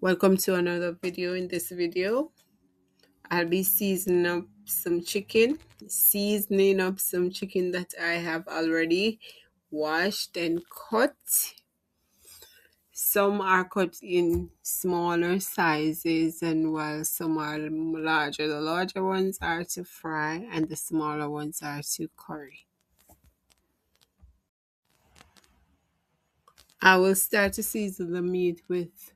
Welcome to another video. In this video, I'll be seasoning up some chicken that I have already washed and cut. Some are cut in smaller sizes, and while some are larger. The larger ones are to fry and the smaller ones are to curry. I will start to season the meat with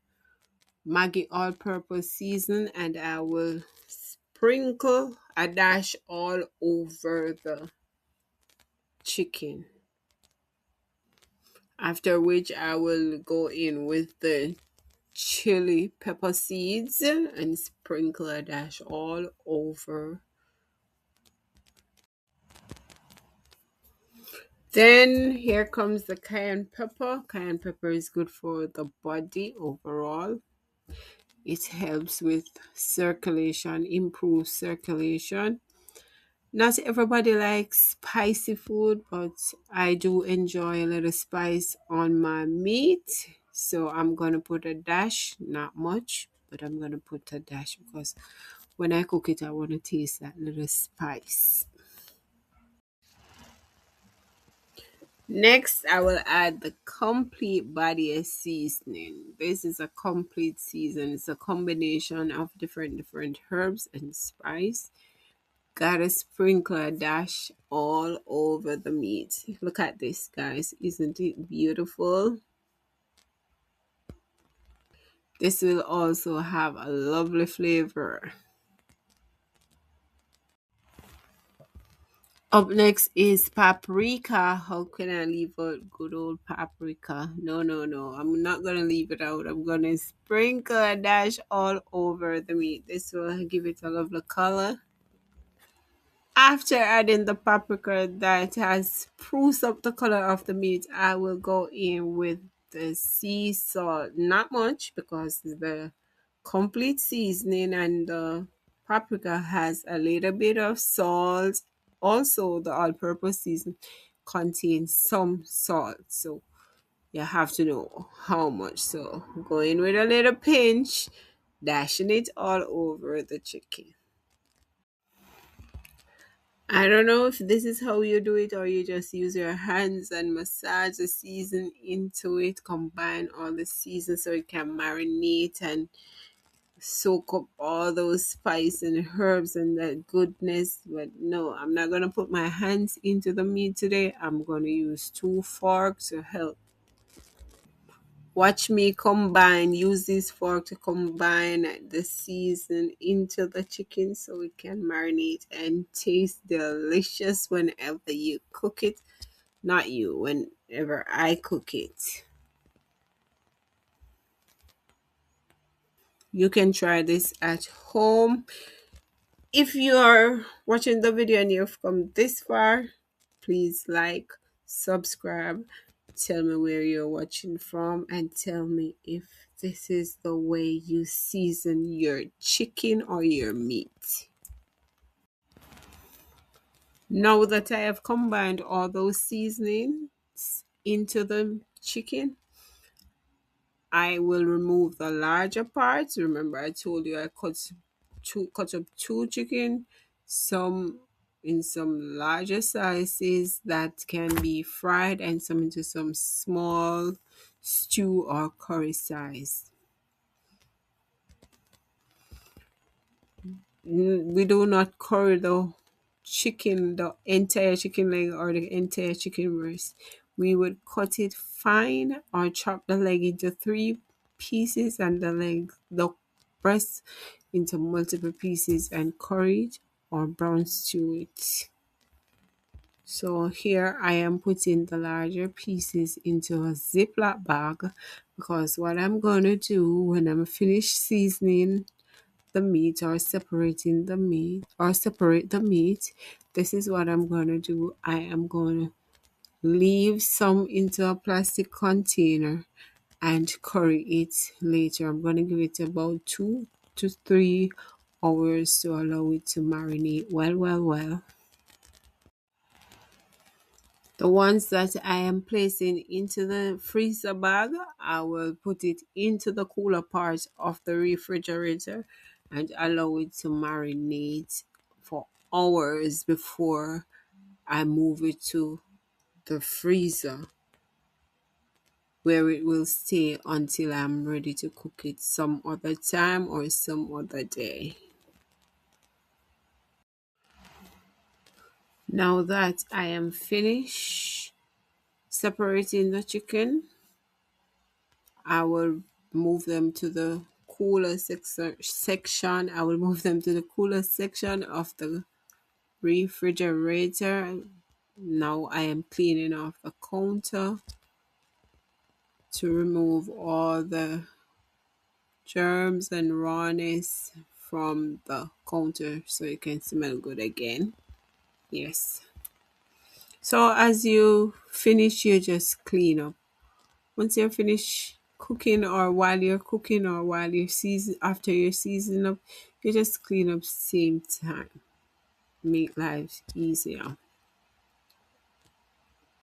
Maggi all-purpose season, and I will sprinkle a dash all over the chicken. After which I will go in with the chili pepper seeds and sprinkle a dash all over. Then here comes the cayenne pepper. Cayenne pepper is good for the body overall. It helps with circulation, improves circulation. Not everybody likes spicy food, but I do enjoy a little spice on my meat. So I'm going to put a dash, not much, but I'm going to put a dash because when I cook it, I want to taste that little spice. Next, I will add the complete body seasoning. This is a complete season. It's a combination of different herbs and spice. Gotta sprinkle a dash all over the meat. Look at this, guys. Isn't it beautiful? This will also have a lovely flavor. Up next is paprika. How can I leave out good old paprika? No, no, no. I'm not going to leave it out. I'm going to sprinkle a dash all over the meat. This will give it a lovely color. After adding the paprika that has spruced up the color of the meat, I will go in with the sea salt. Not much because the complete seasoning and the paprika has a little bit of salt. Also, the all-purpose season contains some salt, so you have to know how much. So go in with a little pinch, dashing it all over the chicken. I don't know if this is how you do it or you just use your hands and massage the season into it, combine all the seasons so it can marinate and soak up all those spice and herbs and that goodness. But no, I'm not going to put my hands into the meat today. I'm going to use two forks to help. Watch me use this fork to combine the season into the chicken so it can marinate and taste delicious whenever you cook it. Not you, whenever I cook it. You can try this at home. If you are watching the video and you've come this far, please like, subscribe, tell me where you're watching from, and tell me if this is the way you season your chicken or your meat. Now that I have combined all those seasonings into the chicken, I will remove the larger parts. Remember, I told you I cut up two chicken, some in some larger sizes that can be fried, and some into some small stew or curry size. We do not curry the entire chicken leg or the entire chicken breast. We would cut it fine or chop the leg into three pieces and the breast into multiple pieces and curry it or brown stew it. So here I am putting the larger pieces into a Ziploc bag because what I'm going to do when I'm finished seasoning the meat or separate the meat, this is what I'm going to do. I am going to leave some into a plastic container and curry it later. I'm going to give it about 2 to 3 hours to allow it to marinate well. The ones that I am placing into the freezer bag, I will put it into the cooler part of the refrigerator and allow it to marinate for hours before I move it to the freezer, where it will stay until I'm ready to cook it some other time or some other day. Now that I am finished separating the chicken, I will move them to the section. I will move them to the cooler section of the refrigerator. Now I am cleaning off the counter to remove all the germs and rawness from the counter so it can smell good again. Yes. So as you finish, you just clean up. Once you're finished cooking, or while you're cooking, or while you're after you're seasoning up, you just clean up same time. Make life easier.